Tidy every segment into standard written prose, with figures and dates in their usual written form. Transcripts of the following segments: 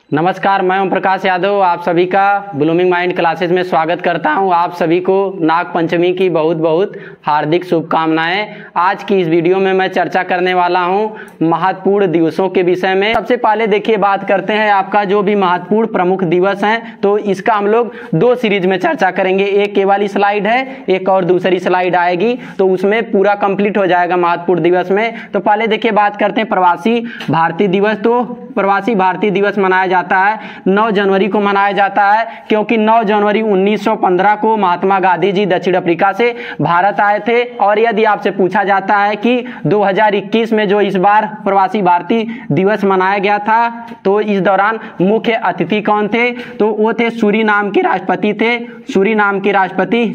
नमस्कार, मैं ओम प्रकाश यादव आप सभी का ब्लूमिंग माइंड क्लासेस में स्वागत करता हूं। आप सभी को नाग पंचमी की बहुत बहुत हार्दिक शुभकामनाएं। आज की इस वीडियो में मैं चर्चा करने वाला हूं महत्वपूर्ण दिवसों के विषय में। सबसे पहले देखिए, बात करते हैं आपका जो भी महत्वपूर्ण प्रमुख दिवस हैं, तो इसका हम लोग दो सीरीज में चर्चा करेंगे। एक ये वाली स्लाइड है, एक और दूसरी स्लाइड आएगी, तो उसमें पूरा कंप्लीट हो जाएगा महत्वपूर्ण दिवस में। तो पहले देखिए, बात करते हैं प्रवासी भारतीय दिवस। तो प्रवासी भारतीय दिवस मनाया जाता है 9 जनवरी को मनाया जाता है, क्योंकि 9 जनवरी 1915 को महात्मा गांधी जी दक्षिण अफ्रीका से भारत आए थे। और यदि आपसे पूछा जाता है कि 2021 में जो इस बार प्रवासी भारतीय दिवस मनाया गया था, तो इस दौरान मुख्य अतिथि कौन थे, तो वो थे सूरीनाम के राष्ट्रपति थे। सूरीनाम के राष्ट्रपति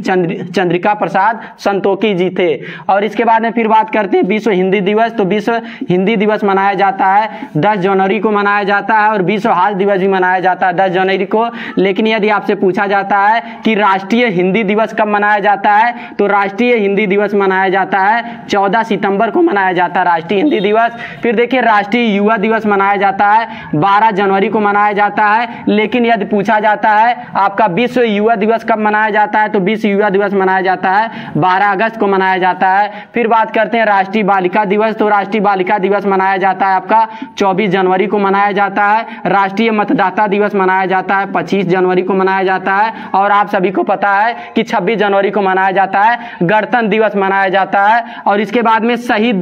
चंद्रिका प्रसाद संतोखी जी थे। और इसके बाद में फिर बात करते हैं विश्व हिंदी दिवस। तो विश्व हिंदी दिवस मनाया जाता है 10 जनवरी को मनाया जाता है, और विश्व हास्य दिवस भी मनाया जाता है 10 जनवरी को। लेकिन यदि आपसे पूछा जाता है कि राष्ट्रीय हिंदी दिवस कब मनाया जाता है, तो राष्ट्रीय हिंदी दिवस मनाया जाता है 14 सितंबर को मनाया जाता है राष्ट्रीय हिंदी दिवस। फिर देखिए, राष्ट्रीय युवा दिवस मनाया जाता है 12 जनवरी को मनाया जाता है। लेकिन यदि पूछा जाता है आपका विश्व युवा दिवस कब मनाया जाता है, तो विश्व युवा दिवस मनाया जाता है 12 अगस्त को मनाया जाता है। फिर बात करते हैं राष्ट्रीय बालिका दिवस। तो राष्ट्रीय बालिका दिवस मनाया जाता है आपका 24 जनवरी को मनाया जाता है। राष्ट्रीय मतदाता दिवस मनाया जाता है 25 जनवरी को मनाया जाता है। और आप सभी को पता है कि 26 जनवरी को मनाया जाता है गणतंत्र दिवस मनाया जाता है। और इसके बाद में शहीद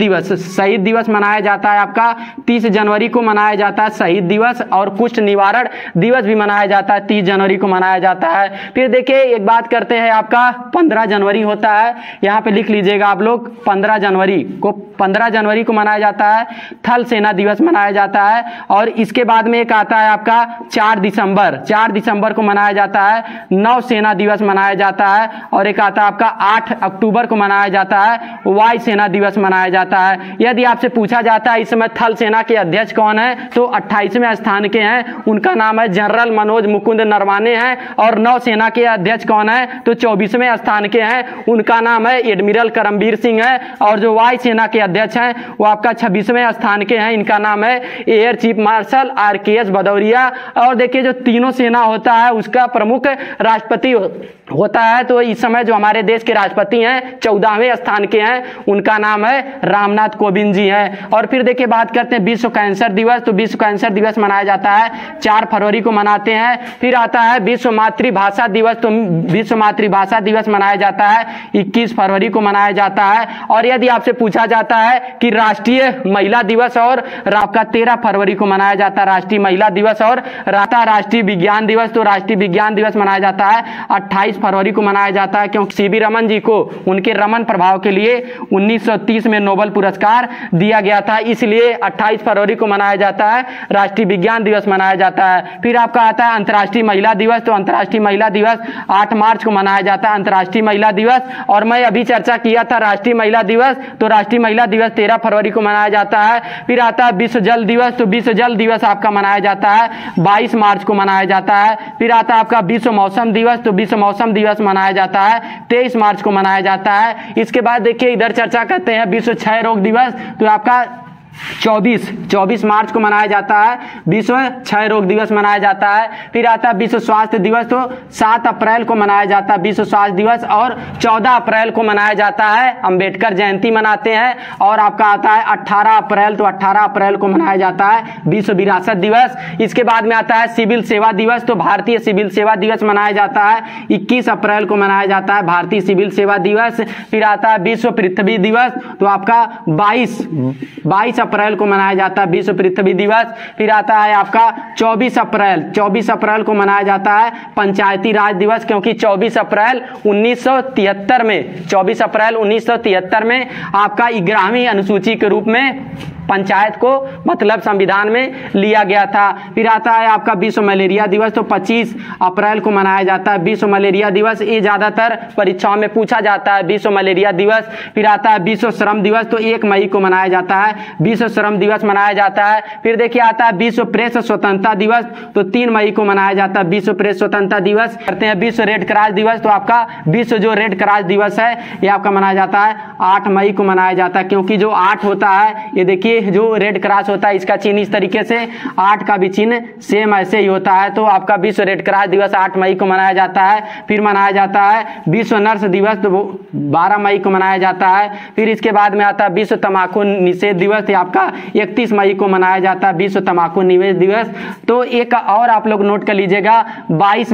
दिवस मनाया जाता है आपका 30 जनवरी को मनाया जाता है शहीद दिवस। और कुष्ठ निवारण दिवस भी मनाया जाता है 30 जनवरी को मनाया जाता है। फिर देखिए, एक बात करते हैं आपका 15 जनवरी होता है, यहाँ पे लिख लीजिएगा आप लोग, 15 जनवरी को मनाया जाता है थल सेना दिवस मनाया जाता है। और इसके बाद में एक आता है आपका 4 दिसंबर को मनाया जाता है नौ सेना दिवस मनाया जाता है। और एक आता है आपका 8 अक्टूबर को मनाया जाता है वायु सेना दिवस मनाया जाता है। यदि आपसे पूछा जाता है इस समय थल सेना के अध्यक्ष कौन है, तो 28वें स्थान के हैं, उनका नाम है जनरल मनोज मुकुंद नरवाने हैं। और नौ सेना के अध्यक्ष कौन है, तो 24वें स्थान के हैं, उनका नाम है एडमिरल करमबीर सिंह है। और जो वायु सेना के अध्यक्ष हैं वो आपका 26वें स्थान के हैं, इनका नाम है air chief marshal RKS Bhadauria. और देखिए, जो तीनों सेना होता है उसका प्रमुख राष्ट्रपति होता है। तो इस समय जो हमारे देश के राष्ट्रपति हैं 14वें स्थान के हैं, उनका नाम है रामनाथ कोविंद जी हैं। और फिर देखिए, बात करते हैं विश्व कैंसर दिवस। तो विश्व कैंसर दिवस मनाया जाता है 4 फरवरी को मनाते हैं। फिर आता है विश्व मातृभाषा दिवस। तो विश्व मातृभाषा दिवस मनाया जाता है 21 फरवरी को मनाया जाता है। और यदि आपसे पूछा जाता है कि राष्ट्रीय महिला दिवस, और आपका 13 फरवरी को मनाया जाता है राष्ट्रीय महिला दिवस। और राष्ट्रीय विज्ञान दिवस। तो राष्ट्रीय विज्ञान दिवस मनाया जाता है 28 फरवरी को मनाया जाता है, क्योंकि CV रमन जी को उनके रमन प्रभाव के लिए 1930 में नोबेल पुरस्कार दिया गया था, इसलिए 28 फरवरी को मनाया जाता है राष्ट्रीय विज्ञान दिवस मनाया जाता है। फिर आपका आता है अंतर्राष्ट्रीय महिला दिवस। तो अंतर्राष्ट्रीय महिला दिवस 8 मार्च को मनाया जाता है अंतर्राष्ट्रीय महिला दिवस। और मैं अभी चर्चा किया था राष्ट्रीय महिला दिवस, तो राष्ट्रीय महिला दिवस 13 फरवरी को मनाया जाता है। फिर आता है विश्व जल दिवस। तो विश्व जल दिवस आपका मनाया जाता है 22 मार्च को मनाया जाता है। फिर आता है आपका विश्व मौसम दिवस। तो विश्व मौसम दिवस मनाया जाता है 23 मार्च को मनाया जाता है। इसके बाद देखिए, इधर चर्चा करते हैं विश्व क्षय रोग दिवस। तो आपका 24 मार्च को मनाया जाता है विश्व क्षय रोग दिवस मनाया जाता है। फिर आता है विश्व स्वास्थ्य दिवस। तो 7 अप्रैल को मनाया जाता है विश्व स्वास्थ्य दिवस। और 14 अप्रैल को मनाया जाता है अंबेडकर जयंती मनाते हैं। और आपका आता है 18 अप्रैल। तो 18 अप्रैल को मनाया जाता है विश्व विरासत दिवस। इसके बाद में आता है सिविल सेवा दिवस। तो भारतीय सिविल सेवा दिवस मनाया जाता है 21 अप्रैल को मनाया जाता है भारतीय सिविल सेवा दिवस। फिर आता है विश्व पृथ्वी दिवस। तो आपका 22 अप्रैल को मनाया जाता है विश्व पृथ्वी दिवस। फिर आता है आपका 24 अप्रैल को मनाया जाता है पंचायती राज दिवस, क्योंकि 24 अप्रैल 1973 में आपका 11वीं अनुसूची के रूप में पंचायत को मतलब संविधान में लिया गया था। फिर आता है आपका विश्व मलेरिया दिवस। तो 25 अप्रैल को मनाया जाता है विश्व मलेरिया दिवस, ये ज्यादातर परीक्षाओं में पूछा जाता है विश्व मलेरिया दिवस। फिर आता है विश्व श्रम दिवस। तो 1 मई को मनाया जाता है विश्व श्रम दिवस मनाया जाता है। फिर देखिए, आता है विश्व प्रेस स्वतंत्रता दिवस। तो 3 मई को मनाया जाता है विश्व प्रेस स्वतंत्रता दिवस। करते हैं विश्व रेड क्रॉस दिवस। तो आपका विश्व जो रेड क्रॉस दिवस है ये आपका मनाया जाता है 8 मई को मनाया जाता है, क्योंकि जो 8 होता है ये देखिए ये जो रेड क्रॉस होता है इसका चिन्ह इस तरीके से, 8 का भी चिन्ह सेम ऐसे ही होता है। तो आपका विश्व रेड क्रॉस दिवस 8 मई को मनाया जाता है। फिर मनाया जाता है विश्व नर्स दिवस, तो वो 12 मई को मनाया जाता है। फिर इसके बाद में आता है विश्व तंबाकू निषेध दिवस, ये आपका 31 मई को मनाया जाता है, विश्व तंबाकू निषेध दिवस। तो एक और आप लोग नोट कर लीजिएगा, 22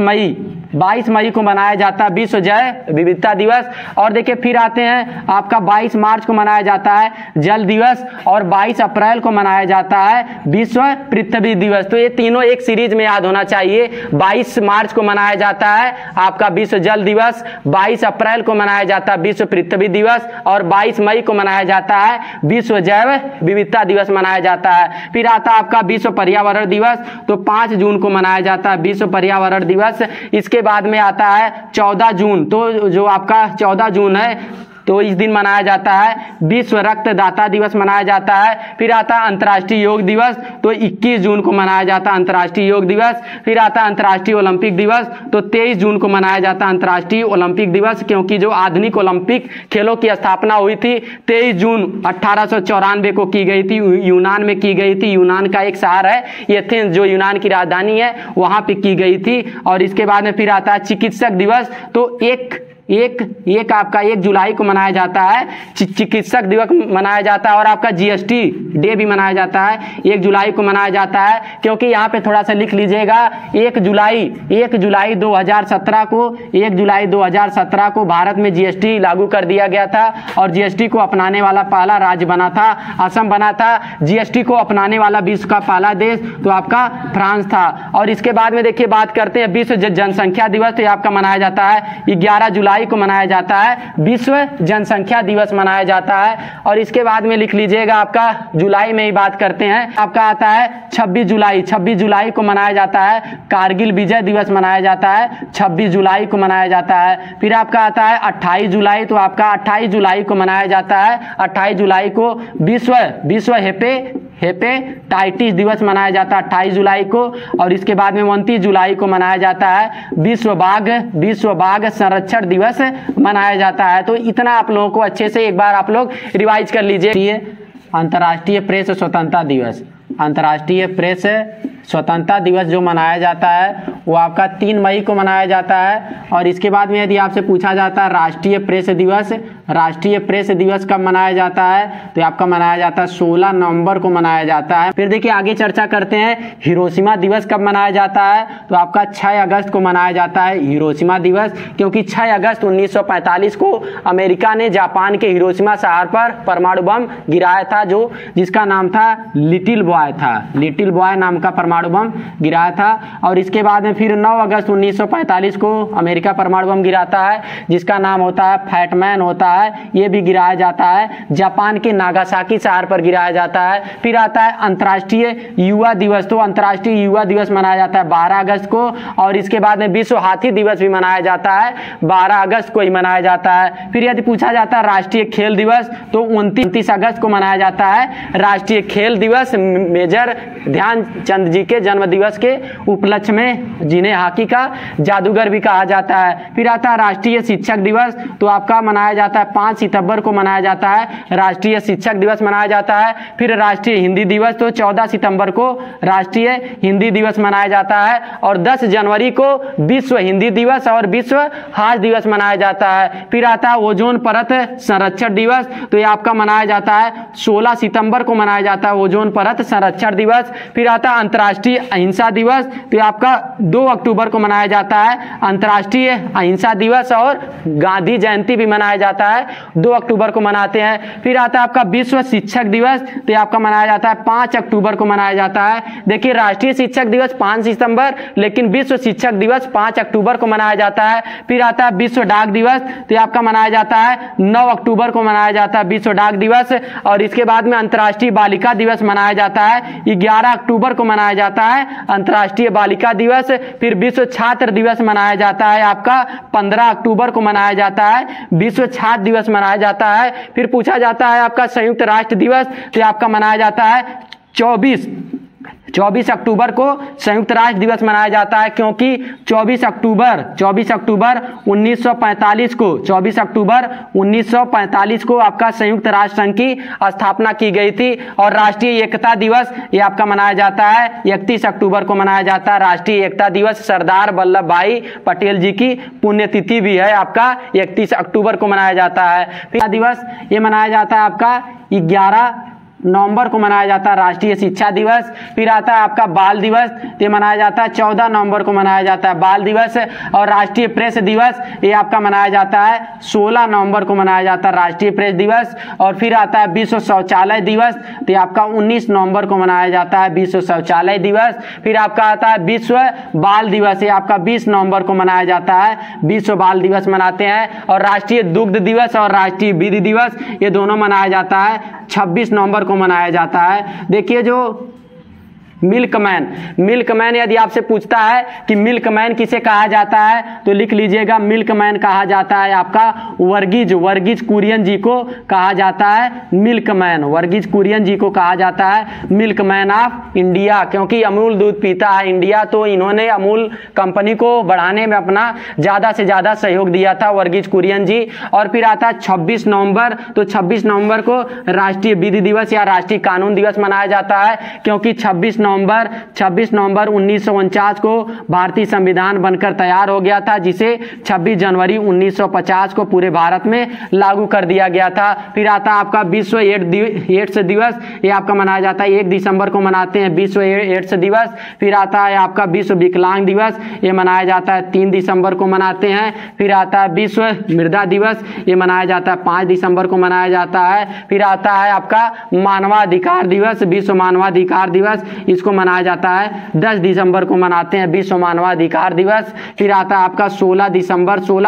मई को मनाया जाता है विश्व जैव विविधता दिवस। और देखिए फिर आते हैं आपका 22 मार्च को मनाया जाता है जल दिवस, और 22 अप्रैल को मनाया जाता है विश्व पृथ्वी दिवस। तो ये तीनों एक सीरीज में याद होना चाहिए। 22 मार्च को मनाया जाता है आपका विश्व जल दिवस, 22 अप्रैल को मनाया जाता है विश्व पृथ्वी दिवस, और 22 मई को मनाया जाता है विश्व जैव विविधता दिवस मनाया जाता है। फिर आता है आपका विश्व पर्यावरण दिवस, तो 5 जून को मनाया जाता है विश्व पर्यावरण दिवस। इसके बाद में आता है 14 जून, तो जो आपका 14 जून है तो इस दिन मनाया जाता है विश्व रक्तदाता दिवस मनाया जाता है। फिर आता है अंतर्राष्ट्रीय योग दिवस, तो 21 जून को मनाया जाता है अंतर्राष्ट्रीय योग दिवस। फिर आता है अंतर्राष्ट्रीय ओलंपिक दिवस, तो 23 जून को मनाया जाता है अंतर्राष्ट्रीय ओलंपिक दिवस, क्योंकि जो आधुनिक ओलंपिक खेलों की स्थापना हुई थी 23 जून 1894 को की गई थी, यूनान में की गई थी। यूनान का एक शहर है एथेंस, जो यूनान की राजधानी है, वहां पे की गई थी। और इसके बाद में फिर आता है चिकित्सक दिवस, तो एक आपका 1 जुलाई को मनाया जाता है चिकित्सक दिवस मनाया जाता है। और आपका जीएसटी डे भी मनाया जाता है 1 जुलाई को मनाया जाता है, क्योंकि यहाँ पे थोड़ा सा लिख लीजिएगा 1 जुलाई 2017 को 1 जुलाई 2017 को भारत में जीएसटी लागू कर दिया गया था, और जीएसटी को अपनाने वाला पहला राज्य बना था असम बना था। जीएसटी को अपनाने वाला विश्व का पहला देश तो आपका फ्रांस था। और इसके बाद में देखिए बात करते हैं विश्व जनसंख्या दिवस, तो आपका मनाया जाता है 11 जुलाई को मनाया जाता है विश्व जनसंख्या दिवस मनाया जाता है। और इसके बाद में लिख लीजिएगा आपका जुलाई में ही बात करते हैं, आपका आता है 26 जुलाई को मनाया जाता है कारगिल विजय दिवस मनाया जाता है, 26 जुलाई को मनाया जाता है। फिर आपका आता है 28 जुलाई, तो आपका 28 जुलाई को मनाया जाता है 28 जुलाई को विश्व हेपेटाइटिस दिवस मनाया जाता है 28 जुलाई को। और इसके बाद में 29 जुलाई को मनाया जाता है विश्व बाघ संरक्षण दिवस मनाया जाता है। तो इतना आप लोगों को अच्छे से एक बार आप लोग रिवाइज कर लीजिए। अंतर्राष्ट्रीय प्रेस स्वतंत्रता दिवस, अंतर्राष्ट्रीय प्रेस स्वतंत्रता दिवस जो मनाया जाता है वो आपका 3 मई को मनाया जाता है। और इसके बाद में यदि आपसे पूछा जाता है राष्ट्रीय प्रेस दिवस कब मनाया जाता है, तो आपका मनाया जाता है 16 नवंबर को मनाया जाता है। फिर देखिए आगे चर्चा करते हैं हिरोशिमा दिवस कब मनाया जाता है, तो आपका 6 अगस्त को मनाया जाता है हिरोशिमा दिवस, क्योंकि 6 अगस्त 1945 को अमेरिका ने जापान के हिरोशिमा शहर पर परमाणु बम गिराया था, जिसका नाम था लिटिल बॉय नाम का परमाणु बम गिराया था। और इसके बाद में फिर 9 अगस्त 1945 को अमेरिका परमाणु बम गिराता है, जिसका नाम होता है फैटमैन होता है, ये भी गिराया जाता है जापान के नागासाकी शहर पर गिराया जाता है। फिर आता है अंतर्राष्ट्रीय युवा दिवस, तो अंतर्राष्ट्रीय युवा दिवस मनाया जाता है 12 अगस्त को। और इसके बाद में विश्व हाथी दिवस भी मनाया जाता है 12 अगस्त को ही मनाया जाता है। फिर यदि पूछा जाता है राष्ट्रीय खेल दिवस, तो 29 अगस्त को मनाया जाता है राष्ट्रीय खेल दिवस, मेजर ध्यानचंद जी के जन्म दिवस के उपलक्ष्य में, जिन्हें हॉकी का जादूगर भी कहा जाता है। फिर आता है राष्ट्रीय शिक्षक दिवस, तो आपका मनाया जाता है 5 सितंबर को मनाया जाता है राष्ट्रीय शिक्षक दिवस मनाया जाता है। फिर राष्ट्रीय हिंदी दिवस, तो 14 सितंबर को राष्ट्रीय हिंदी दिवस मनाया जाता है। और 10 जनवरी को विश्व हिंदी दिवस और विश्व हास्य दिवस मनाया जाता है। फिर आता है ओजोन परत संरक्षण दिवस, तो ये आपका मनाया जाता है 16 सितंबर को मनाया जाता है ओजोन परत संरक्षण दिवस। फिर आता है अंतर्राष्ट्रीय अहिंसा दिवस, तो आपका 2 अक्टूबर को मनाया जाता है अंतर्राष्ट्रीय अहिंसा दिवस। और गांधी जयंती भी मनाया जाता है 2 अक्टूबर को मनाते हैं। फिर आता है आपका विश्व शिक्षक दिवस, तो आपका मनाया जाता है 5 अक्टूबर को मनाया जाता है। देखिए राष्ट्रीय शिक्षक दिवस 5 सितंबर, लेकिन विश्व शिक्षक दिवस 5 अक्टूबर को मनाया जाता है। फिर आता है विश्व डाक दिवस, तो आपका मनाया जाता है 9 अक्टूबर को मनाया जाता है विश्व डाक दिवस। और इसके बाद में अंतर्राष्ट्रीय बालिका दिवस मनाया जाता है 11 अक्टूबर को मनाया जाता है अंतर्राष्ट्रीय बालिका दिवस। फिर विश्व छात्र दिवस मनाया जाता है आपका 15 अक्टूबर को मनाया जाता है विश्व छात्र दिवस मनाया जाता है। फिर पूछा जाता है आपका संयुक्त राष्ट्र दिवस, तो आपका मनाया जाता है 24 24 अक्टूबर को संयुक्त राष्ट्र दिवस मनाया जाता है, क्योंकि 24 अक्टूबर 1945 को 24 अक्टूबर 1945 को आपका संयुक्त राष्ट्र संघ की स्थापना की गई थी। और राष्ट्रीय एकता दिवस ये आपका मनाया जाता है 31 अक्टूबर को मनाया जाता है। राष्ट्रीय एकता दिवस सरदार वल्लभ भाई पटेल जी की पुण्यतिथि भी है आपका 31 अक्टूबर को मनाया जाता है। फिर दिवस ये मनाया जाता है आपका 11 नवंबर को मनाया जाता है राष्ट्रीय शिक्षा दिवस। फिर आता है आपका बाल दिवस, ये मनाया जाता है 14 नवंबर को मनाया जाता है बाल दिवस। और राष्ट्रीय प्रेस दिवस ये आपका मनाया जाता है 16 नवंबर को मनाया जाता है राष्ट्रीय प्रेस दिवस। और फिर आता है विश्व शौचालय दिवस, तो ये आपका 19 नवंबर को मनाया जाता है विश्व शौचालय दिवस। फिर आपका आता है विश्व बाल दिवस, ये आपका 20 नवंबर को मनाया जाता है, विश्व बाल दिवस मनाते हैं। और राष्ट्रीय दुग्ध दिवस और राष्ट्रीय विधि दिवस ये दोनों मनाया जाता है 26 नवंबर को मनाया जाता है। देखिए जो मिल्कमैन यदि आपसे पूछता है कि मिल्कमैन किसे कहा जाता है तो लिख लीजिएगा, मिल्कमैन कहा जाता है आपका वर्गीज कुरियन जी को कहा जाता है मिल्कमैन, वर्गीज कुरियन जी को कहा जाता है मिल्कमैन ऑफ इंडिया, क्योंकि अमूल दूध पीता है इंडिया, तो इन्होंने अमूल कंपनी को बढ़ाने में अपना ज्यादा से ज्यादा सहयोग दिया था वर्गीज कुरियन जी। और फिर आता है 26 नवंबर, तो 26 नवंबर को राष्ट्रीय विधि दिवस या राष्ट्रीय कानून दिवस मनाया जाता है, क्योंकि 26 नवंबर 1949 को भारतीय संविधान बनकर तैयार हो गया था, जिसे 26 जनवरी 1950 को पूरे भारत में लागू कर दिया गया था। फिर आता है आपका विश्व एड्स दिवस, ये आपका मनाया जाता है 1 दिसंबर को मनाते हैं विश्व एड्स दिवस। फिर आता है आपका विश्व विकलांग दिवस, ये मनाया जाता है 3 दिसंबर को मनाते हैं। फिर आता है विश्व मृदा दिवस, ये मनाया जाता है 5 दिसंबर को मनाया जाता है। फिर आता है आपका मानवाधिकार दिवस, विश्व मानवाधिकार दिवस, इसको मनाया जाता है 10 दिसंबर को मनाते हैं विश्व मानवाधिकार दिवस। फिर आता है आपका 16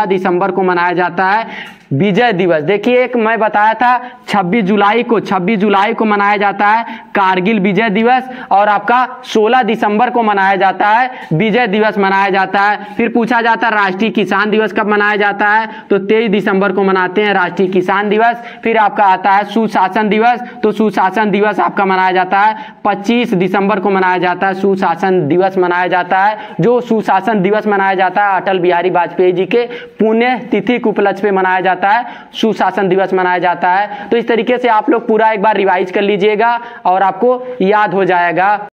दिसंबर को मनाया जाता है विजय दिवस। देखिए एक मैं बताया था 26 जुलाई को मनाया जाता है कारगिल विजय दिवस, और आपका 16 दिसंबर को मनाया जाता है विजय दिवस मनाया जाता है। फिर पूछा जाता है राष्ट्रीय किसान दिवस कब मनाया जाता है, तो 23 दिसंबर को मनाते हैं राष्ट्रीय किसान दिवस। फिर आपका आता है सुशासन दिवस, तो सुशासन दिवस आपका मनाया जाता है 25 दिसंबर को मनाया जाता है सुशासन दिवस मनाया जाता है। जो सुशासन दिवस मनाया जाता है अटल बिहारी वाजपेयी जी के पुण्य तिथि के उपलक्ष्य पे मनाया जाता है, सुशासन दिवस मनाया जाता है। तो इस तरीके से आप लोग पूरा एक बार रिवाइज कर लीजिएगा और आपको याद हो जाएगा।